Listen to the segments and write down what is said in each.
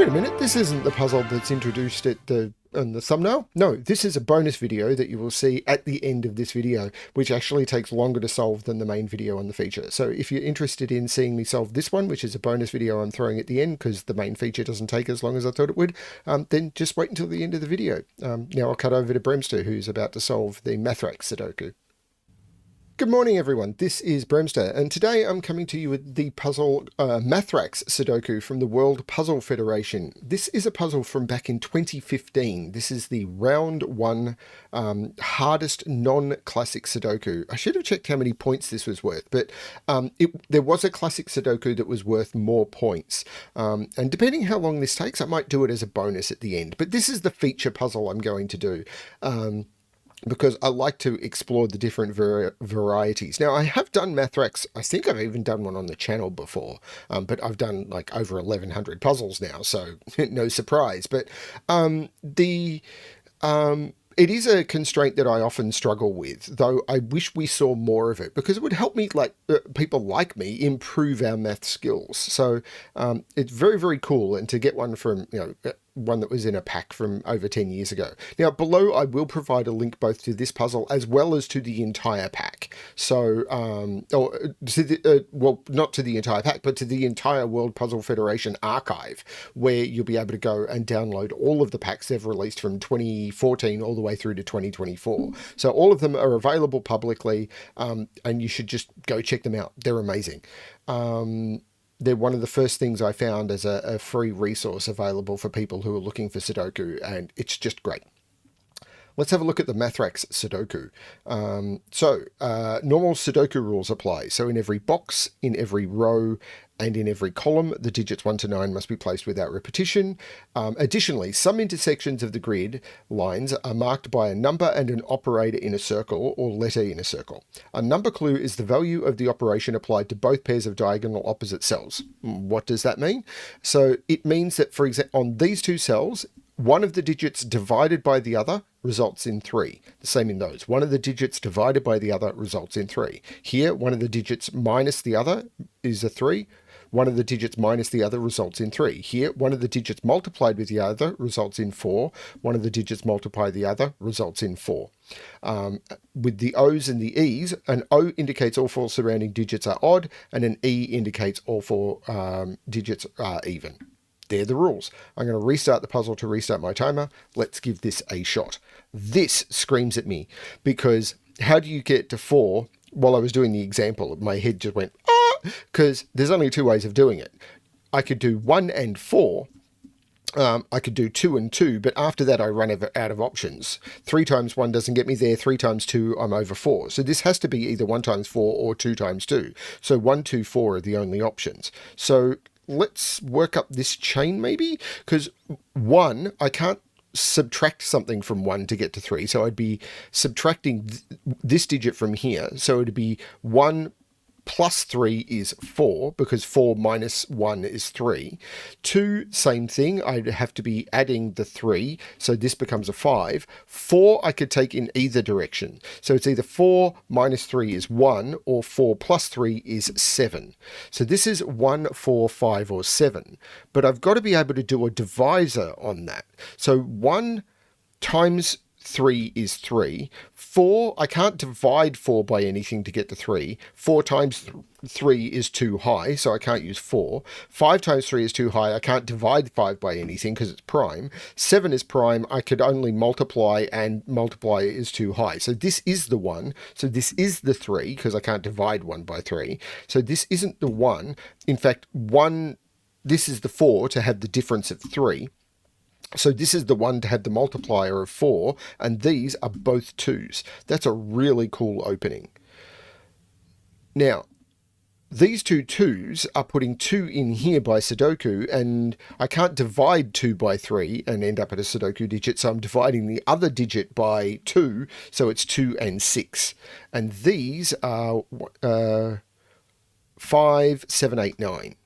Wait a minute, this isn't the puzzle that's introduced at on the thumbnail. No, this is a bonus video that you will see at the end of this video, which actually takes longer to solve than the main video on the feature. So if you're interested in seeing me solve this one, which is a bonus video I'm throwing at the end because the main feature doesn't take as long as I thought it would, then just wait until the end of the video. Now I'll cut over to BremSter, who's about to solve the Mathrax Sudoku. Good morning everyone, this is BremSter, and today I'm coming to you with the puzzle Mathrax Sudoku from the World Puzzle Federation. This is a puzzle from back in 2015. This is the round one hardest non-classic Sudoku. I should have checked how many points this was worth, but there was a classic Sudoku that was worth more points. And depending how long this takes, I might do it as a bonus at the end. But this is the feature puzzle I'm going to do. Because I like to explore the different varieties. Now, I have done Mathrax. I think I've even done one on the channel before, but I've done like over 1,100 puzzles now, so no surprise. But it is a constraint that I often struggle with, though I wish we saw more of it because it would help me, like people like me, improve our math skills. So it's very, very cool, and to get one from, one that was in a pack from over 10 years ago. Now, below I will provide a link both to this puzzle as well as to the entire pack. So, well, not to the entire pack, but to the entire World Puzzle Federation archive, where you'll be able to go and download all of the packs they've released from 2014 all the way through to 2024. So all of them are available publicly, and you should just go check them out. They're amazing. They're one of the first things I found as a free resource available for people who are looking for Sudoku, and it's just great. Let's have a look at the Mathrax Sudoku. Normal Sudoku rules apply. So in every box, in every row, and in every column, the digits 1 to 9 must be placed without repetition. Additionally, some intersections of the grid lines are marked by a number and an operator in a circle or letter in a circle. A number clue is the value of the operation applied to both pairs of diagonal opposite cells. What does that mean? So it means that, for example, on these two cells, one of the digits divided by the other results in 3. The same in those. One of the digits divided by the other results in 3. Here, one of the digits minus the other is a 3. One of the digits minus the other results in 3. Here, one of the digits multiplied with the other results in 4. One of the digits multiplied by the other results in 4. With the O's and the E's, an O indicates all 4 surrounding digits are odd, and an E indicates all 4 digits are even. They're the rules. I'm going to restart the puzzle to restart my timer. Let's give this a shot. This screams at me because how do you get to 4? While I was doing the example, my head just went, because there's only 2 ways of doing it. I could do 1 and 4. I could do 2 and 2, but after that I run out of options. 3 times 1 doesn't get me there. 3 times 2, I'm over 4. So this has to be either 1 times 4 or 2 times 2. So 1, 2, 4 are the only options. So let's work up this chain maybe, because 1, I can't subtract something from 1 to get to 3. So I'd be subtracting this digit from here. So it'd be 1 plus 3 is 4, because 4 minus 1 is 3. 2, same thing. I'd have to be adding the 3, so this becomes a 5. 4, I could take in either direction. So it's either 4 minus 3 is 1, or 4 plus 3 is 7. So this is 1, 4, 5, or 7. But I've got to be able to do a divisor on that. So 1 times 3 is 3. 4, I can't divide 4 by anything to get to 3. 4 times 3 is too high, so I can't use 4. 5 times 3 is too high. I can't divide 5 by anything because it's prime. 7 is prime. I could only multiply, and multiply is too high. So this is the 1. So this is the 3 because I can't divide 1 by 3. So this isn't the 1. In fact, this is the 4 to have the difference of 3. So this is the 1 to have the multiplier of 4, and these are both 2s. That's a really cool opening. Now, these two 2s are putting 2 in here by Sudoku, and I can't divide 2 by 3 and end up at a Sudoku digit, so I'm dividing the other digit by 2, so it's 2 and 6. And these are 5, 7, 8, 9.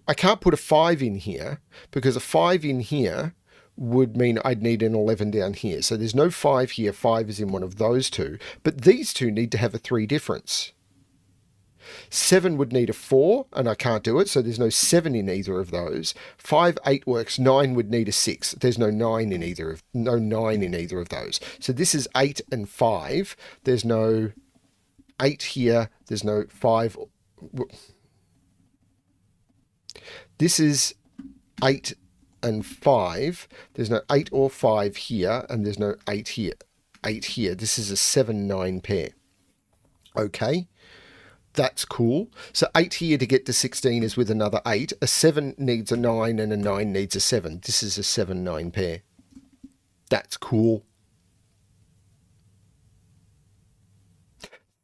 I can't put a 5 in here because a 5 in here would mean I'd need an 11 down here. So there's no 5 here. 5 is in one of those two. But these two need to have a 3 difference. 7 would need a 4, and I can't do it, so there's no 7 in either of those. 5, 8 works. 9 would need a 6. There's no 9 in either of those. So this is 8 and 5. There's no 8 here. There's no 5. This is 8 and 5. There's no 8 or 5 here, and there's no 8 here. 8 here. This is a 7-9 pair. Okay, that's cool. So 8 here to get to 16 is with another 8. A 7 needs a 9 and a 9 needs a 7. This is a 7-9 pair. That's cool.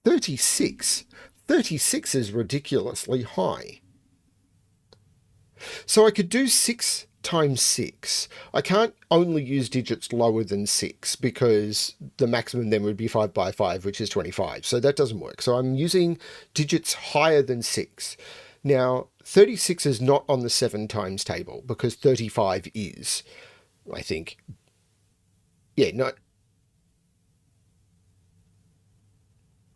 36. 36 is ridiculously high. So I could do 6 times 6. I can't only use digits lower than 6 because the maximum then would be 5 by 5, which is 25. So that doesn't work. So I'm using digits higher than 6. Now, 36 is not on the 7 times table because 35 is, I think. Yeah, no.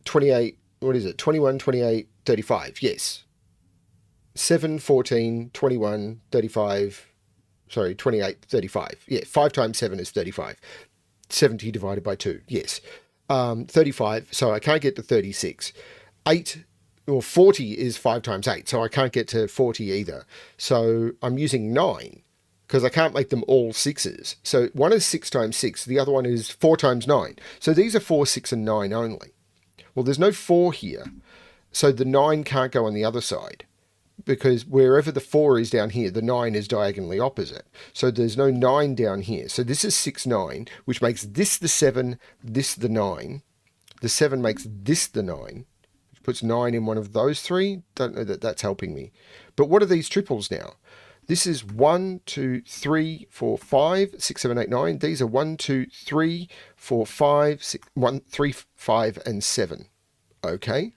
28, what is it? 21, 28, 35. Yes. 7, 14, 21, 35, sorry, 28, 35. Yeah, 5 times 7 is 35. 70 divided by 2, yes. 35, so I can't get to 36. 8, or 40 is 5 times 8, so I can't get to 40 either. So I'm using 9, because I can't make them all 6s. So one is 6 times 6, the other one is 4 times 9. So these are 4, 6, and 9 only. Well, there's no 4 here, so the 9 can't go on the other side, because wherever the 4 is down here, the 9 is diagonally opposite. So there's no 9 down here. So this is 6, 9, which makes this the 7, this the 9. The 7 makes this the 9, which puts 9 in one of those 3. Don't know that that's helping me. But what are these triples now? This is 1, 2, 3, 4, 5, 6, 7, 8, 9. These are 1, 2, 3, 4, 5, 6, 1, 3, 5, and 7. Okay.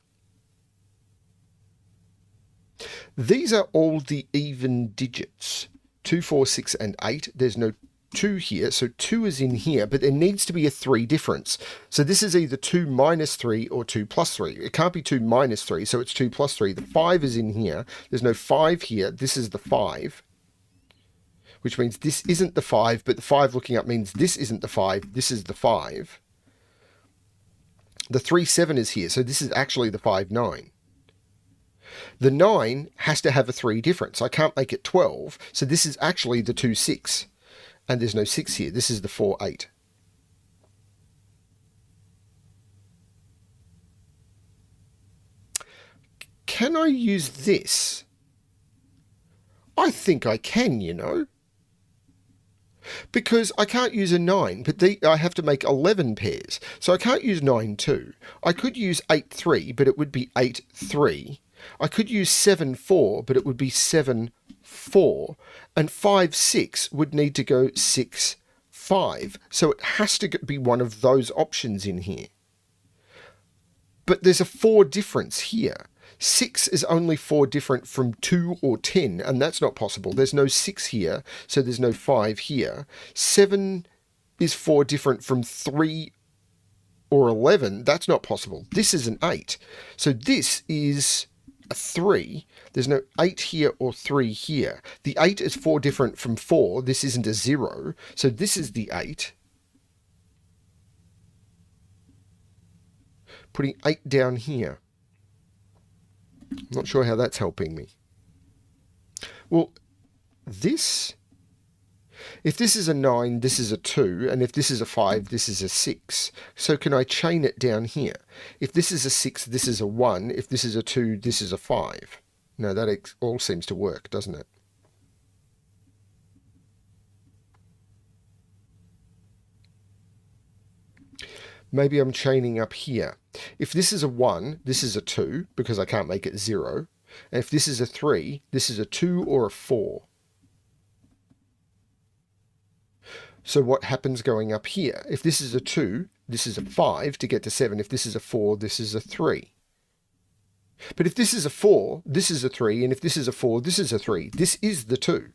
These are all the even digits. 2, 4, 6, and 8. There's no 2 here, so 2 is in here, but there needs to be a 3 difference. So this is either 2 minus 3 or 2 plus 3. It can't be 2 minus 3, so it's 2 plus 3. The 5 is in here. There's no 5 here. This is the 5, which means this isn't the 5, but the 5 looking up means this isn't the 5. This is the 5. The 3, 7 is here, so this is actually the 5, 9. The 9 has to have a 3 difference. I can't make it 12, so this is actually the 2, 6. And there's no 6 here. This is the 4, 8. Can I use this? I think I can, you know. Because I can't use a 9, but I have to make 11 pairs. So I can't use 9, 2. I could use 8, 3, but it would be 8, 3. I could use 7, 4, but it would be 7, 4. And 5, 6 would need to go 6, 5. So it has to be one of those options in here. But there's a 4 difference here. 6 is only 4 different from 2 or 10, and that's not possible. There's no 6 here, so there's no 5 here. 7 is 4 different from 3 or 11. That's not possible. This is an 8. So this is a 3. There's no 8 here or 3 here. The 8 is 4 different from 4. This isn't a 0. So this is the 8. Putting 8 down here. I'm not sure how that's helping me. Well, this, if this is a 9, this is a 2, and if this is a 5, this is a 6. So can I chain it down here? If this is a 6, this is a 1. If this is a 2, this is a 5. No, that all seems to work, doesn't it? Maybe I'm chaining up here. If this is a 1, this is a 2, because I can't make it 0. And if this is a 3, this is a 2 or a 4. So what happens going up here? If this is a 2, this is a 5 to get to 7. If this is a 4, this is a 3. But if this is a 4, this is a 3. And if this is a 4, this is a 3. This is the 2,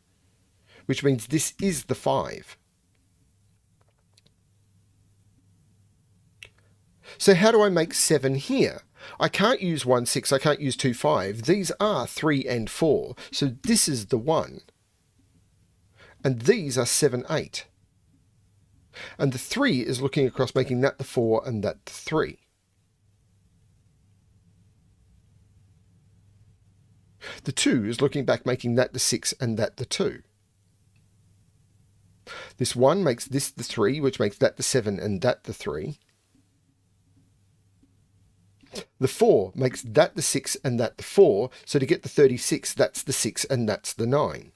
which means this is the 5. So how do I make 7 here? I can't use 1, 6, I can't use 2, 5. These are 3 and 4. So this is the 1. And these are 7, 8. And the 3 is looking across, making that the 4 and that the 3. The 2 is looking back, making that the 6 and that the 2. This 1 makes this the 3, which makes that the 7 and that the 3. The 4 makes that the 6 and that the 4. So to get the 36, that's the 6 and that's the 9.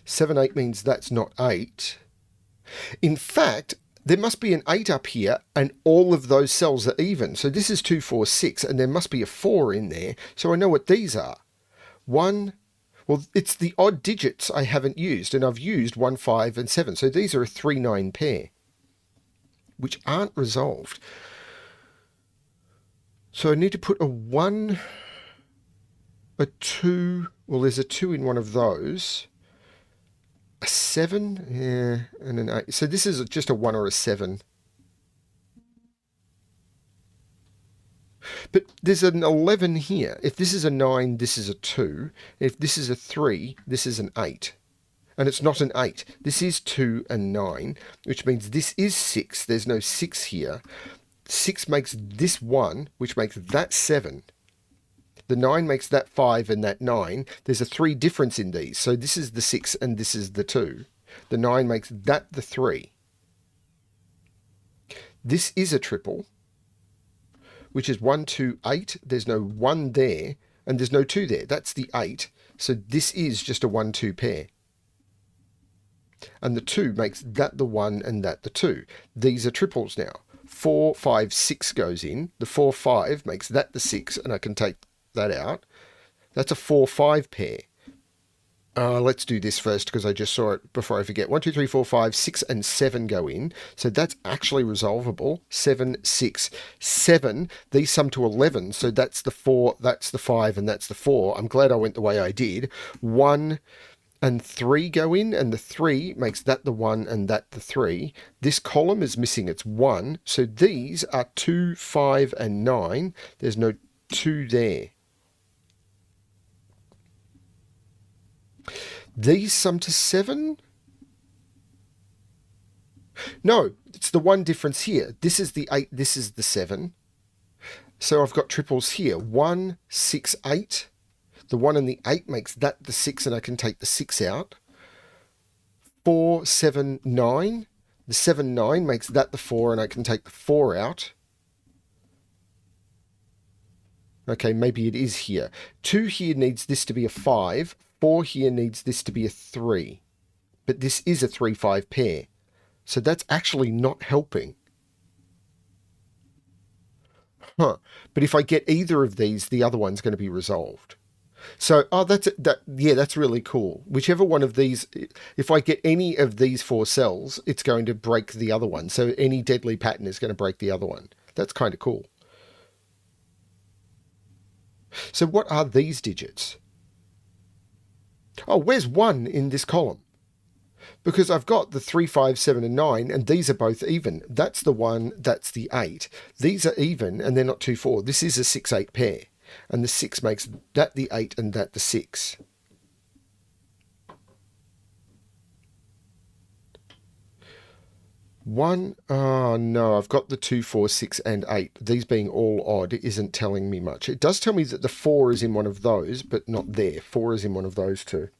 Seven, 8 means that's not 8. In fact, there must be an 8 up here, and all of those cells are even. So this is 2, 4, 6, and there must be a 4 in there. So I know what these are. 1, well, it's the odd digits I haven't used, and I've used 1, 5, and 7. So these are a 3, 9 pair, which aren't resolved. So I need to put a 1, a 2, well, there's a 2 in one of those. A 7, yeah, and an 8. So this is just a 1 or a 7. But there's an 11 here. If this is a 9, this is a 2. If this is a 3, this is an 8. And it's not an 8. This is 2 and 9, which means this is 6. There's no 6 here. 6 makes this 1, which makes that 7. The 9 makes that 5 and that 9. There's a 3 difference in these. So this is the 6 and this is the 2. The 9 makes that the 3. This is a triple, which is 1, 2, 8. There's no 1 there, and there's no 2 there. That's the 8. So this is just a 1, 2 pair. And the 2 makes that the 1 and that the 2. These are triples now. 4, 5, 6 goes in. The 4, 5 makes that the 6, and I can take that out. That's a 4, 5 pair. Let's do this first because I just saw it before I forget. 1, 2, 3, 4, 5, 6, and 7 go in. So that's actually resolvable. 7, 6, 7. These sum to 11. So that's the 4, that's the 5, and that's the 4. I'm glad I went the way I did. 1 and 3 go in, and the 3 makes that the 1 and that the 3. This column is missing its 1. So these are 2, 5, and 9. There's no 2 there. These sum to 7? No, it's the one difference here. This is the 8, this is the 7. So I've got triples here. 1, 6, 8. The 1 and the 8 makes that the 6, and I can take the 6 out. 4, 7, 9. The 7, 9 makes that the 4, and I can take the 4 out. Okay, maybe it is here. 2 here needs this to be a 5. 4 here needs this to be a 3. But this is a 3, 5 pair. So that's actually not helping. But if I get either of these, the other one's going to be resolved. So, that's really cool. Whichever one of these, if I get any of these 4 cells, it's going to break the other one. So any deadly pattern is going to break the other one. That's kind of cool. So what are these digits? Oh, where's 1 in this column? Because I've got the 3, 5, 7, and 9, and these are both even. That's the 1, that's the 8. These are even, and they're not 2, 4. This is a 6, 8 pair. And the 6 makes that the 8 and that the 6. Oh no, I've got the 2, 4, 6, and 8. These being all odd isn't telling me much. It does tell me that the 4 is in one of those, but not there. 4 is in one of those two.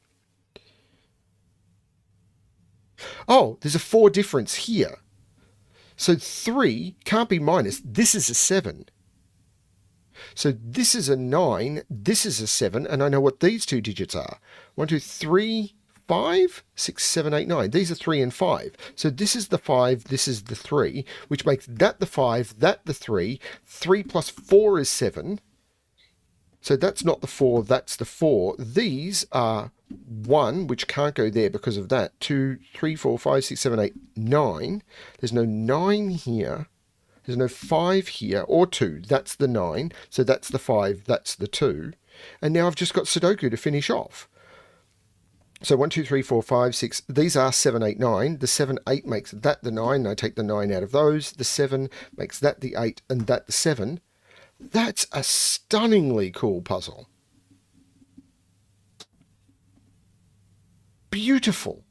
Oh, there's a 4 difference here. So 3 can't be minus. This is a 7. So this is a 9, this is a 7, and I know what these two digits are. 1, 2, 3, 5, 6, 7, 8, 9. These are 3 and 5. So this is the 5, this is the 3, which makes that the 5, that the 3. 3 plus 4 is 7. So that's not the 4, that's the 4. These are 1, which can't go there because of that. 2, 3, 4, 5, 6, 7, 8, 9. There's no 9 here. There's no 5 here, or 2. That's the 9. So that's the 5, that's the 2. And now I've just got Sudoku to finish off. So 1, 2, 3, 4, 5, 6. These are 7, 8, 9. The 7, 8 makes that the 9. I take the 9 out of those. The 7 makes that the 8 and that the 7. That's a stunningly cool puzzle. Beautiful.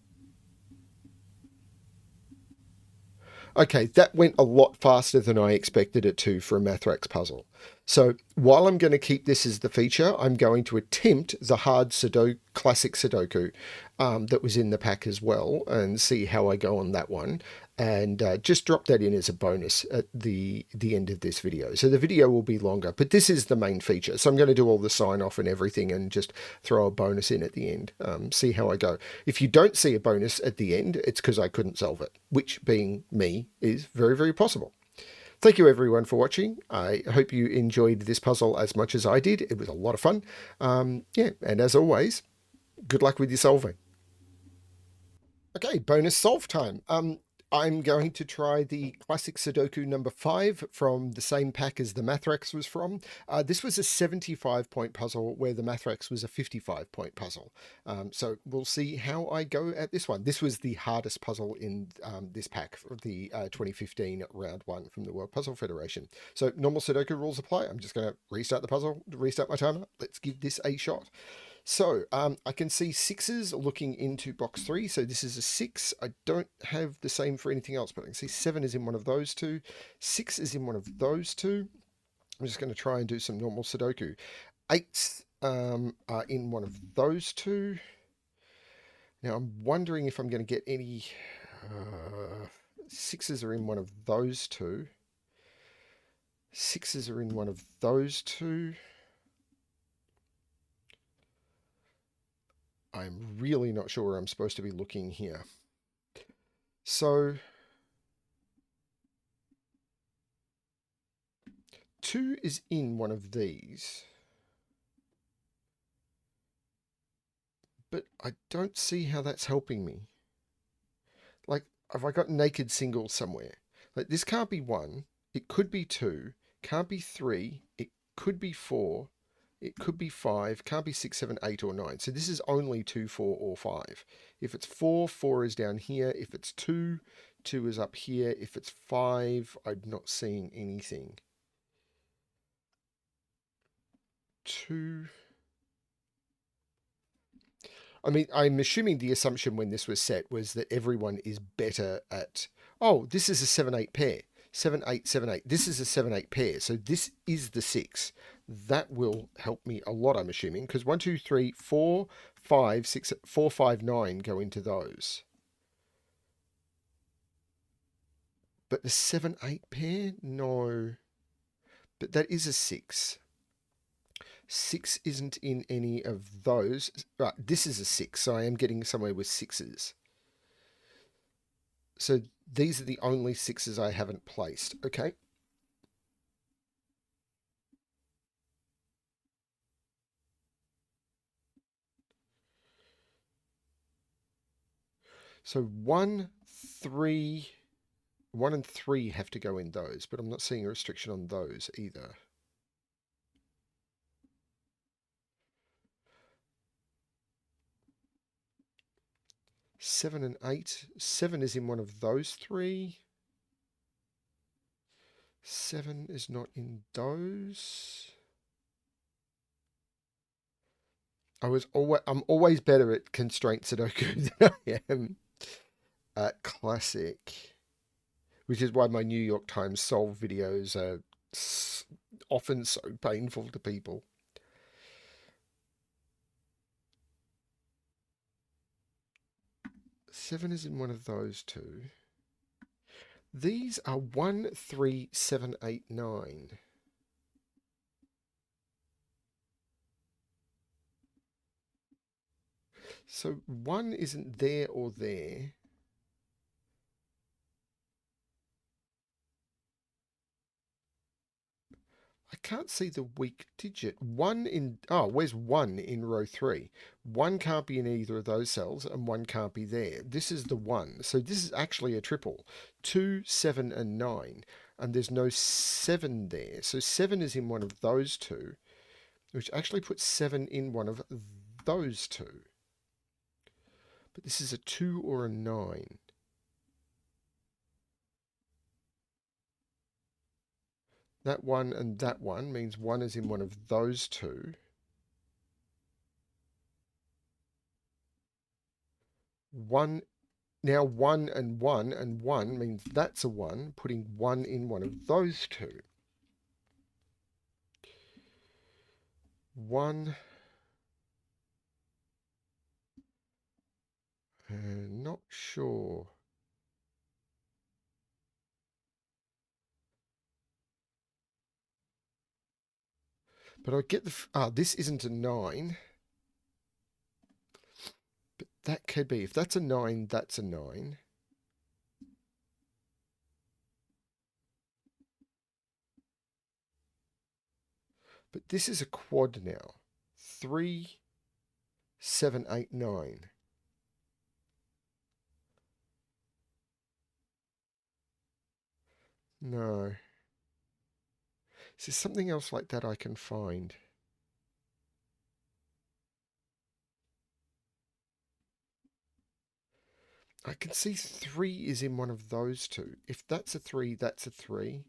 Okay, that went a lot faster than I expected it to for a Mathrax puzzle. So while I'm going to keep this as the feature, I'm going to attempt the hard Sudoku, classic Sudoku that was in the pack as well, and see how I go on that one. And just drop that in as a bonus at the end of this video. So the video will be longer, but this is the main feature. So I'm going to do all the sign off and everything and just throw a bonus in at the end. See how I go. If you don't see a bonus at the end, it's because I couldn't solve it, which being me is very, very possible. Thank you everyone for watching. I hope you enjoyed this puzzle as much as I did. It was a lot of fun. Yeah, and as always, good luck with your solving. Okay, bonus solve time. I'm going to try the classic Sudoku number 5 from the same pack as the Mathrax was from. This was a 75-point puzzle where the Mathrax was a 55-point puzzle. So we'll see how I go at this one. This was the hardest puzzle in this pack for the 2015 round 1 from the World Puzzle Federation. So normal Sudoku rules apply. I'm just going to restart the puzzle, restart my timer. Let's give this a shot. So I can see 6s looking into box 3. So this is a 6. I don't have the same for anything else, but I can see 7 is in one of those two. 6 is in one of those two. I'm just going to try and do some normal Sudoku. 8s are in one of those two. Now I'm wondering if I'm going to get any... 6s are in one of those two. 6s are in one of those two. I'm really not sure where I'm supposed to be looking here. So 2 is in one of these. But I don't see how that's helping me. Like, have I got naked singles somewhere? Like, this can't be 1. It could be 2. Can't be 3. It could be 4. It could be 5, can't be 6, 7, 8, or 9. So this is only 2, 4, or 5. If it's 4, 4 is down here. If it's 2, 2 is up here. If it's 5, I'm not seeing anything. 2. I mean, I'm assuming the assumption when this was set was that everyone is better at... Oh, this is a 7, 8 pair. 7, 8, 7, 8. This is a 7, 8 pair. So this is the 6. That will help me a lot, I'm assuming, because 1, 2, 3, 4, 5, 6, 4, 5, 9 go into those. But the 7, 8 pair? No. But that is a 6. 6 isn't in any of those. Right, this is a 6, so I am getting somewhere with 6s. So these are the only 6s I haven't placed. Okay. So 1, 3, 1 and 3 have to go in those, but I'm not seeing a restriction on those either. Seven and 8. 7 is in one of those 3. 7 is not in those. I'm always better at constraint Sudoku than I am at classic, which is why my New York Times solve videos are often so painful to people. Seven is in one of those two. These are 1, 3, 7, 8, 9. So 1 isn't there or there. I can't see the weak digit. 1 in... Oh, where's 1 in row 3? 1 can't be in either of those cells, and 1 can't be there. This is the 1. So this is actually a triple. 2, 7, and 9. And there's no 7 there. So 7 is in one of those two, which actually puts 7 in one of those two. but this is a 2 or a 9. That one and that one means 1 is in one of those two. 1, now 1 and 1 and 1 means that's a 1, putting 1 in one of those two. 1, not sure. But I get this isn't a 9. But that could be. If that's a 9, that's a 9. But this is a quad now. 3, 7, 8, 9. No. Is there something else like that I can find? I can see 3 is in one of those two. If that's a 3, that's a 3.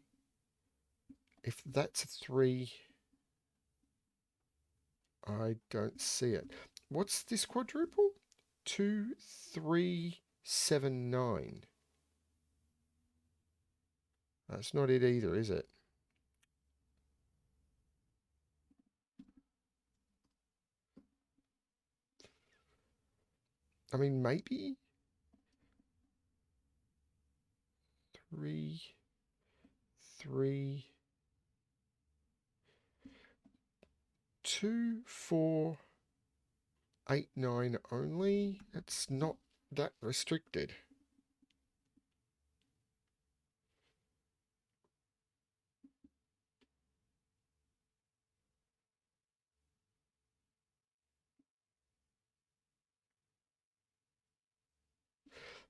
If that's a 3, I don't see it. What's this quadruple? 2, 3, 7, 9. That's not it either, is it? I mean, maybe 3, 3, 2, 4, 8, 9 only. It's not that restricted.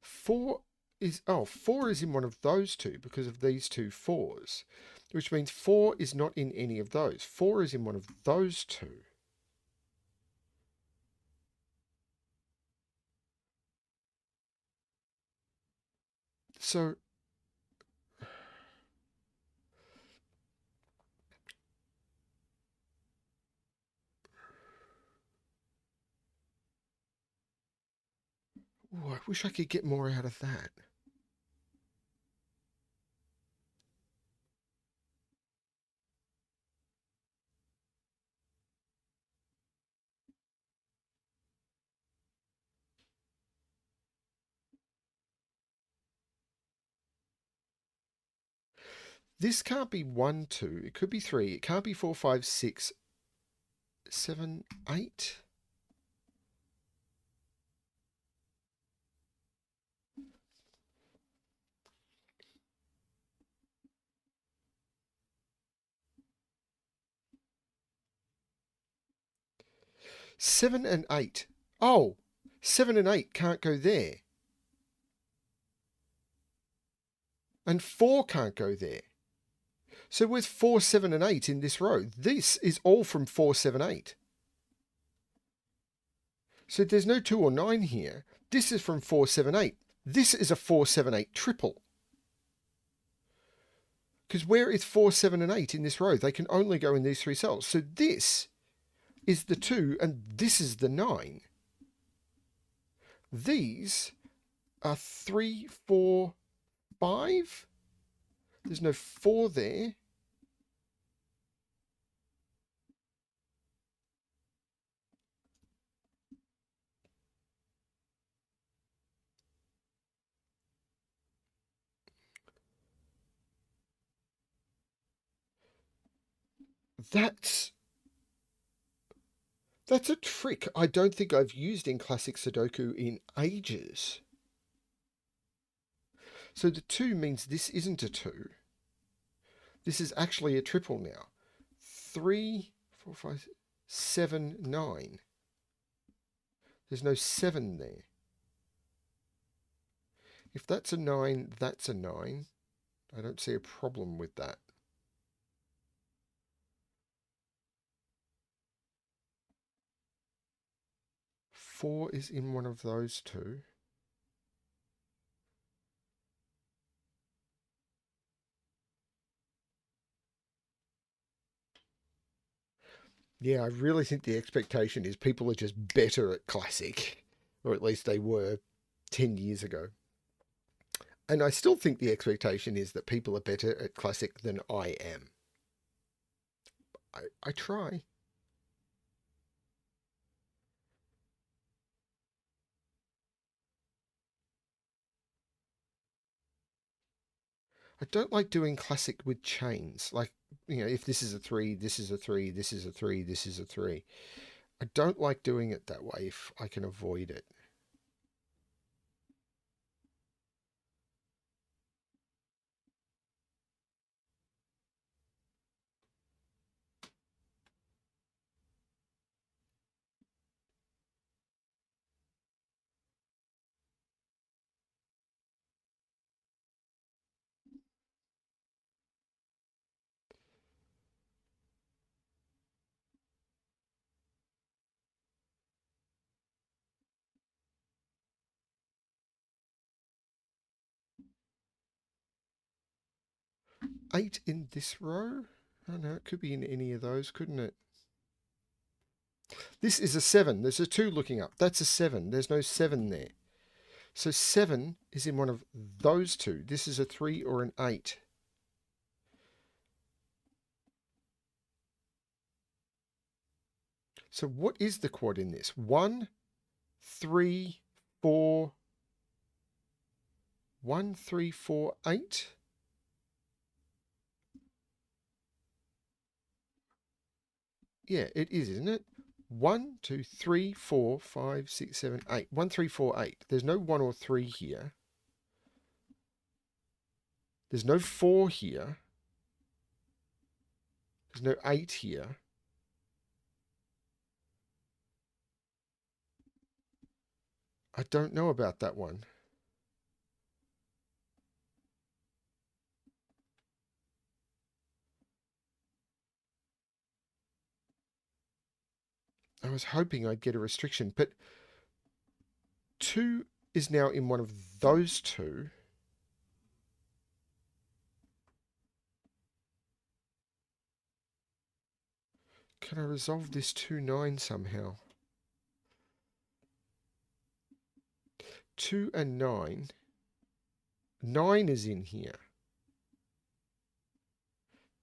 Four is in one of those two because of these two 4s, which means 4 is not in any of those. 4 is in one of those two. So I wish I could get more out of that. This can't be 1, 2. It could be 3. It can't be 4, 5, 6, 7, 8. Seven and 8. Oh, 7 and 8 can't go there. And 4 can't go there. So with 4, 7, and 8 in this row, this is all from 4, 7, 8. So there's no 2 or 9 here. This is from 4, 7, 8. This is a 4, 7, 8 triple. Because where is 4, 7, and 8 in this row? They can only go in these 3 cells. So this is the 2 and this is the 9. These are 3, 4, 5. There's no 4 there. That's a trick I don't think I've used in classic Sudoku in ages. So the 2 means this isn't a 2. This is actually a triple now. 3, 4, 5, 7, 9. There's no 7 there. If that's a 9, that's a 9. I don't see a problem with that. 4 is in one of those two. Yeah, I really think the expectation is people are just better at classic, or at least they were 10 years ago. And I still think the expectation is that people are better at classic than I am. I try. I don't like doing classic with chains. Like, if this is a 3, this is a 3, this is a 3, this is a 3. I don't like doing it that way if I can avoid it. Eight in this row? Oh no, it could be in any of those, couldn't it? This is a 7. There's a 2 looking up. That's a 7. There's no 7 there. So 7 is in one of those two. This is a 3 or an 8. So what is the quad in this? 1, 3, 4, 1, 3, 4, 8? Yeah, it is, isn't it? 1, 2, 3, 4, 5, 6, 7, 8. 1, 3, 4, 8. There's no 1 or 3 here. There's no 4 here. There's no 8 here. I don't know about that one. I was hoping I'd get a restriction, but 2 is now in one of those two. Can I resolve this 2, 9 somehow? 2 and 9. 9 is in here.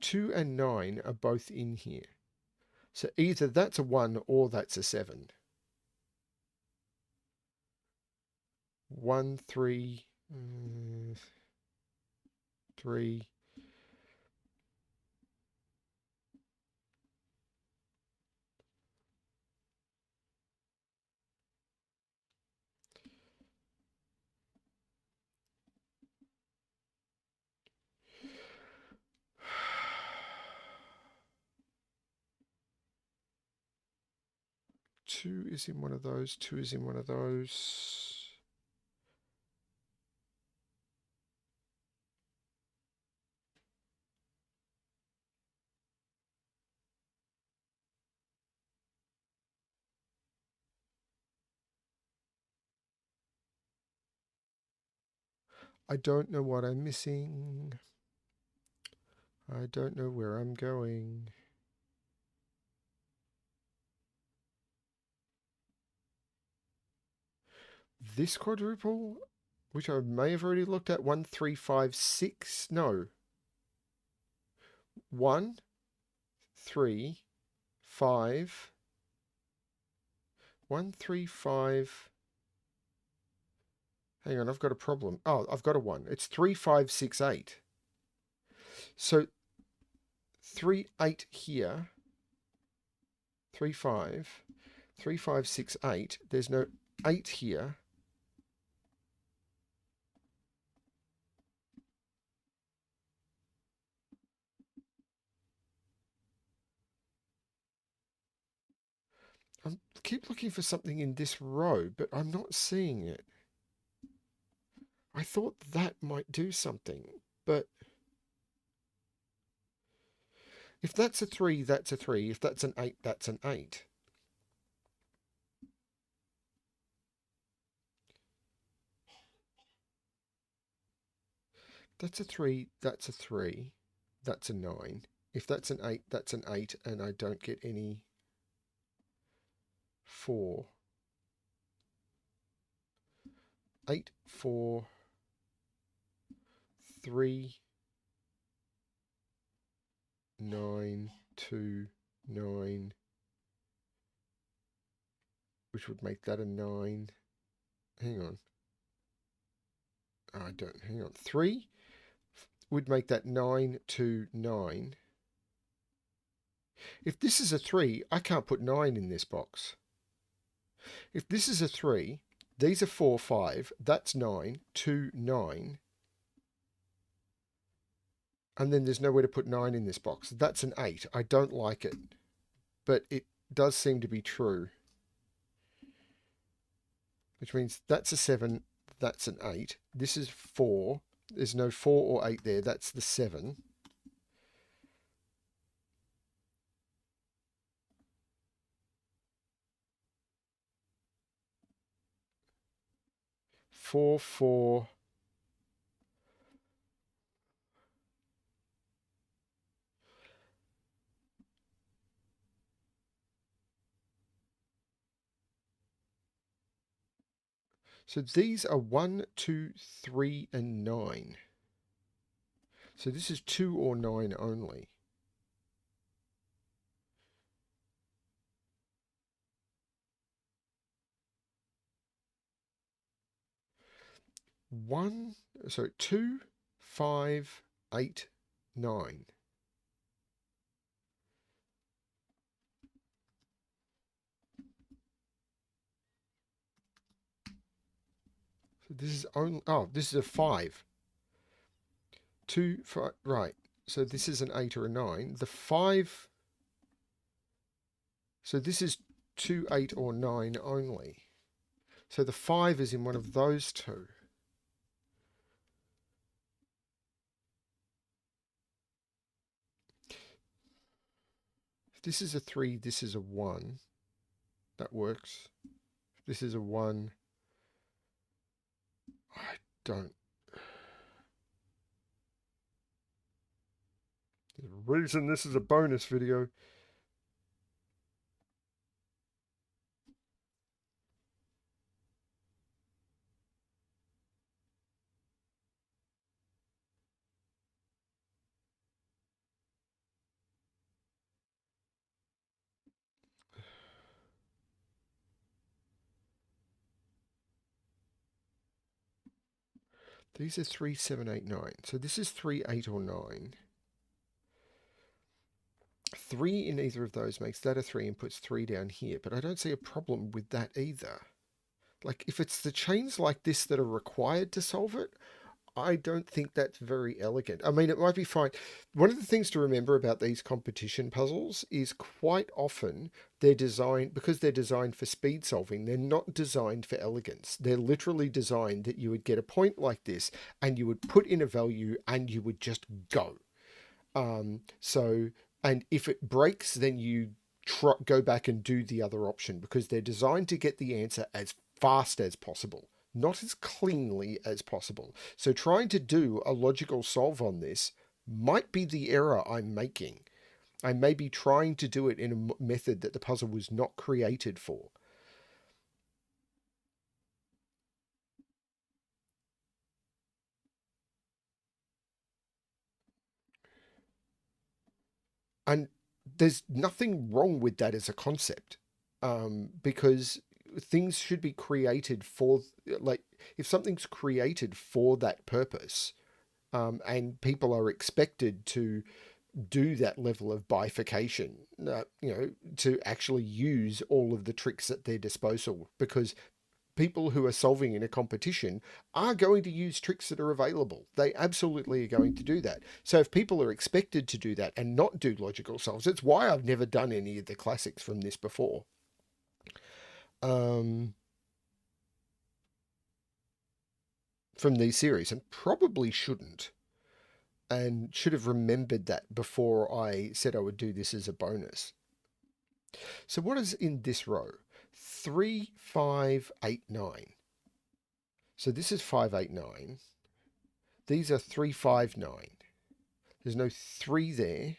2 and 9 are both in here. So either that's a 1 or that's a 7. 1, 3, 3. Two is in one of those. 2 is in one of those. I don't know what I'm missing. I don't know where I'm going. This quadruple, which I may have already looked at, 1, 3, 5, 6. No. 1, 3, 5. 1, 3, 5. Hang on, I've got a problem. Oh, I've got a 1. It's 3, 5, 6, 8. So 3, 8 here. 3, 5. 3, 5, 6, 8. There's no 8 here. I keep looking for something in this row, but I'm not seeing it. I thought that might do something, but if that's a 3, that's a 3. If that's an 8, that's an 8. That's a 3, that's a 3, that's a 9. If that's an 8, that's an 8, and I don't get any 4. 8, 4, 3, 9, 2, 9, which would make that a 9. Hang on. I don't, hang on. 3 would make that 9, 2, 9. If this is a 3, I can't put 9 in this box. If this is a 3, these are 4, 5, that's 9, 2, 9. And then there's nowhere to put 9 in this box. That's an 8. I don't like it. But it does seem to be true. Which means that's a 7, that's an 8. This is 4. There's no 4 or 8 there. That's the 7. Four, 4. So these are 1, 2, 3, and 9. So this is 2 or 9 only. One, so 2, 5, 8, 9. So this is only, oh, this is a 5. 2, 5, right. So this is an 8 or a 9. The 5, so this is 2, 8, or 9 only. So the 5 is in one of those two. If this is a 3, this is a 1. That works. If this is a 1, I don't. There's a reason this is a bonus video. These are 3, 7, 8, 9. So this is 3, 8, or 9. 3 in either of those makes that a 3 and puts 3 down here. But I don't see a problem with that either. Like, if it's the chains like this that are required to solve it, I don't think that's very elegant. I mean, it might be fine. One of the things to remember about these competition puzzles is quite often they're designed, because they're designed for speed solving, they're not designed for elegance. They're literally designed that you would get a point like this and you would put in a value and you would just go. And if it breaks, then you go back and do the other option, because they're designed to get the answer as fast as possible, not as cleanly as possible. So trying to do a logical solve on this might be the error I'm making. I may be trying to do it in a method that the puzzle was not created for. And there's nothing wrong with that as a concept, because things should be created for, like, if something's created for that purpose, and people are expected to do that level of bifurcation, to actually use all of the tricks at their disposal, because people who are solving in a competition are going to use tricks that are available. They absolutely are going to do that. So if people are expected to do that and not do logical solves, it's why I've never done any of the classics from this before. From these series, and probably shouldn't, and should have remembered that before I said I would do this as a bonus. So what is in this row? 3, 5, 8, 9. So this is 5, 8, 9. These are 3, 5, 9. There's no 3 there.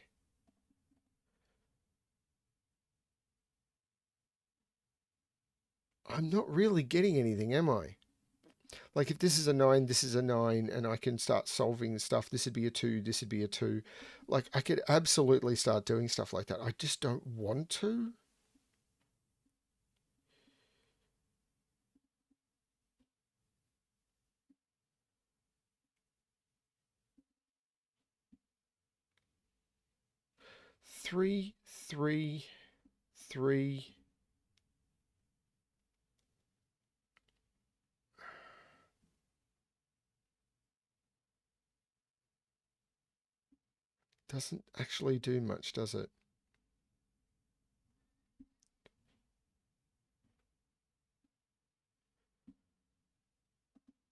I'm not really getting anything, am I? Like if this is a 9, this is a 9, and I can start solving stuff. This would be a 2, this would be a 2. Like I could absolutely start doing stuff like that. I just don't want to. Three, three, three. Doesn't actually do much, does it?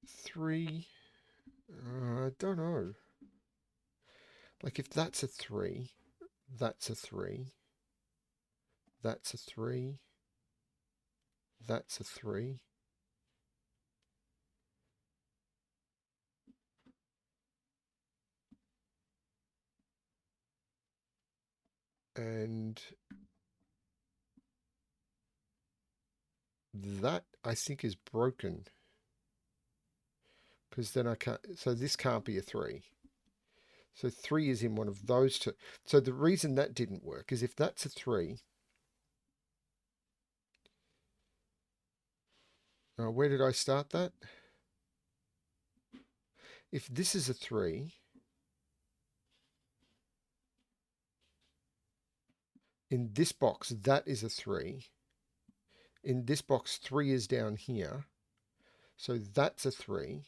Three. I don't know. Like if that's a 3, that's a 3, that's a 3, that's a 3. And that I think is broken. Because then I can't, so this can't be a 3. So 3 is in one of those two. So the reason that didn't work is if that's a 3, where did I start that? If this is a 3, in this box, that is a 3. In this box, 3 is down here. So that's a 3.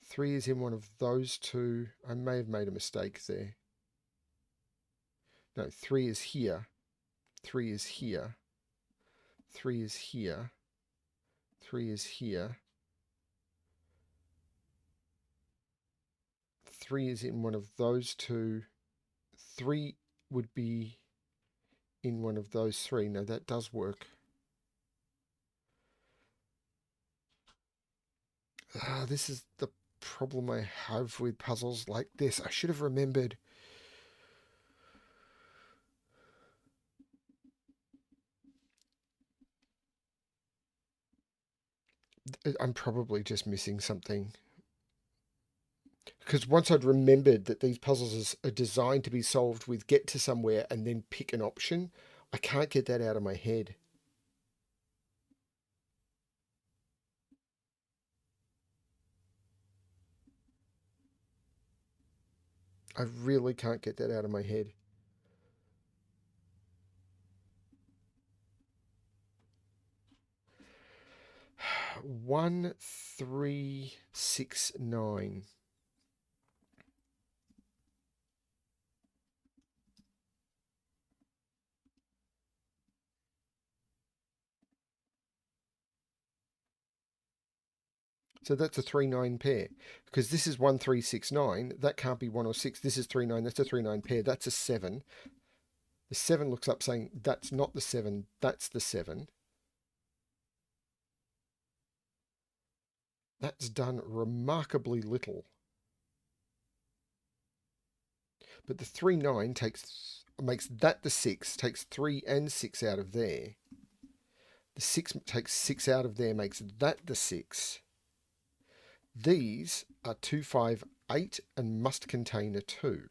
Three is in one of those two. I may have made a mistake there. No, 3 is here. 3 is here. 3 is here. 3 is here. 3 is in one of those two. 3 would be in one of those 3. No, that does work. This is the problem I have with puzzles like this. I should have remembered. I'm probably just missing something. Because once I'd remembered that these puzzles are designed to be solved with get to somewhere and then pick an option, I can't get that out of my head. I really can't get that out of my head. One, 3, 6, 9. So that's a 3, 9 pair. Because this is 1, 3, 6, 9. That can't be 1 or 6. This is 3, 9. That's a 3, 9 pair. That's a 7. The 7 looks up saying, that's not the 7. That's the 7. That's done remarkably little. But the 3, 9 makes that the 6, takes 3 and 6 out of there. The 6 takes 6 out of there, makes that the 6. These are 2, 5, 8 and must contain a 2.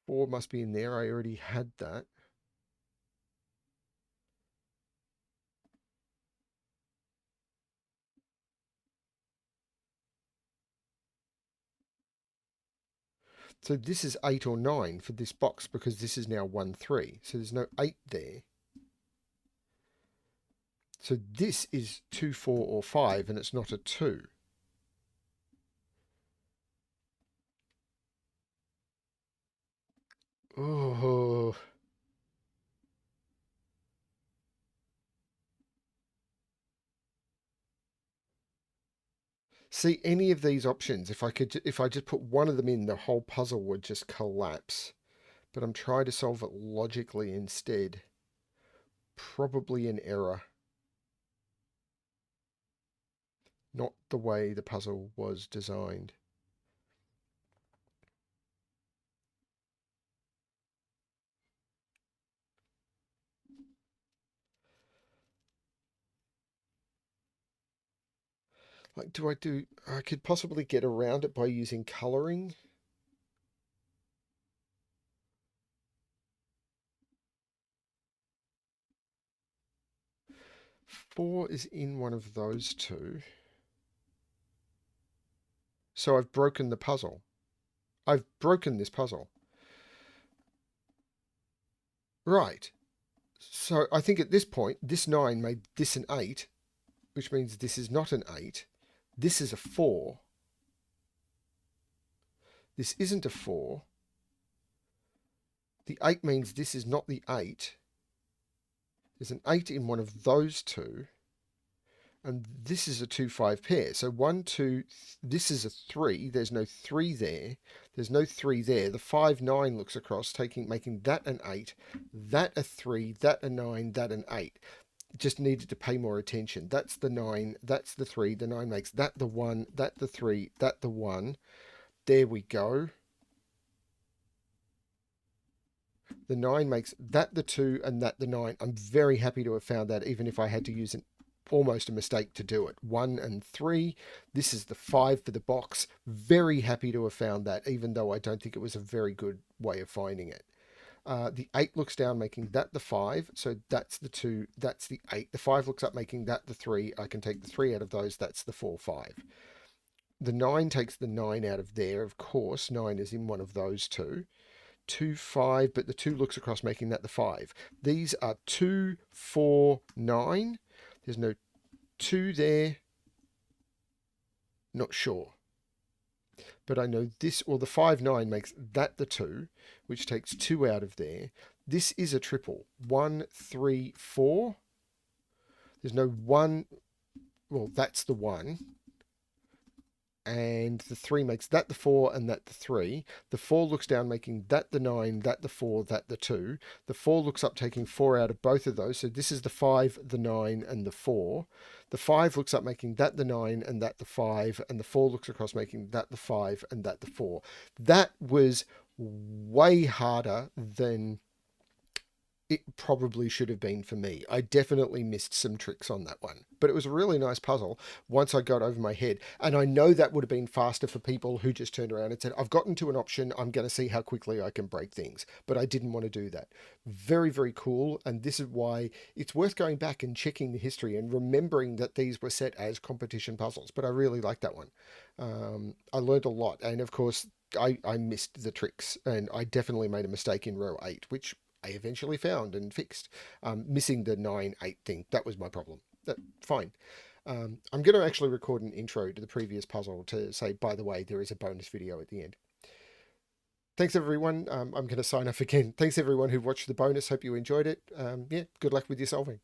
Four must be in there. I already had that. So this is 8 or 9 for this box because this is now 1, 3. So there's no 8 there. So this is 2, 4 or 5 and it's not a 2. Oh. See, any of these options, if I just put one of them in, the whole puzzle would just collapse. But I'm trying to solve it logically instead. Probably an error. Not the way the puzzle was designed. Like, I could possibly get around it by using colouring. Four is in one of those two. So I've broken the puzzle. I've broken this puzzle. Right. So I think at this point, this 9 made this an 8, which means this is not an 8. This is a 4. This isn't a 4. The 8 means this is not the 8. There's an 8 in one of those two. And this is a 2-5 pair. So 1, 2, this is a 3. There's no 3 there. There's no 3 there. The 5, 9 looks across, making that an 8, that a 3, that a 9, that an 8. Just needed to pay more attention. That's the 9, that's the 3. The 9 makes that the 1, that the 3, that the 1. There we go. The 9 makes that the 2 and that the 9. I'm very happy to have found that, even if I had to use almost a mistake to do it. 1 and 3. This is the 5 for the box. Very happy to have found that, even though I don't think it was a very good way of finding it. The 8 looks down, making that the 5. So that's the 2. That's the 8. The 5 looks up, making that the 3. I can take the 3 out of those. That's the 4, 5. The 9 takes the 9 out of there. Of course, 9 is in one of those two. 2, 5, but the 2 looks across, making that the 5. These are 2, 4, 9. There's no 2 there. Not sure. But I know this, or the 5, 9 makes that the 2, which takes 2 out of there. This is a triple. 1, 3, 4. There's no 1. Well, that's the 1. And the 3 makes that the 4 and that the 3. The 4 looks down, making that the 9, that the 4, that the 2. The 4 looks up, taking 4 out of both of those. So this is the 5, the 9, and the 4. The 5 looks up, making that the 9 and that the 5. And the 4 looks across, making that the 5 and that the 4. That was way harder than it probably should have been for me. I definitely missed some tricks on that one, but it was a really nice puzzle once I got over my head. And I know that would have been faster for people who just turned around and said, I've gotten to an option, I'm going to see how quickly I can break things. But I didn't want to do that. Very, very cool. And this is why it's worth going back and checking the history and remembering that these were set as competition puzzles. But I really like that one. I learned a lot. And of course, I missed the tricks, and I definitely made a mistake in row 8, which I eventually found and fixed. Missing the 9, 8 thing. That was my problem. Fine. I'm going to actually record an intro to the previous puzzle to say, by the way, there is a bonus video at the end. Thanks, everyone. I'm going to sign off again. Thanks, everyone who watched the bonus. Hope you enjoyed it. Yeah, good luck with your solving.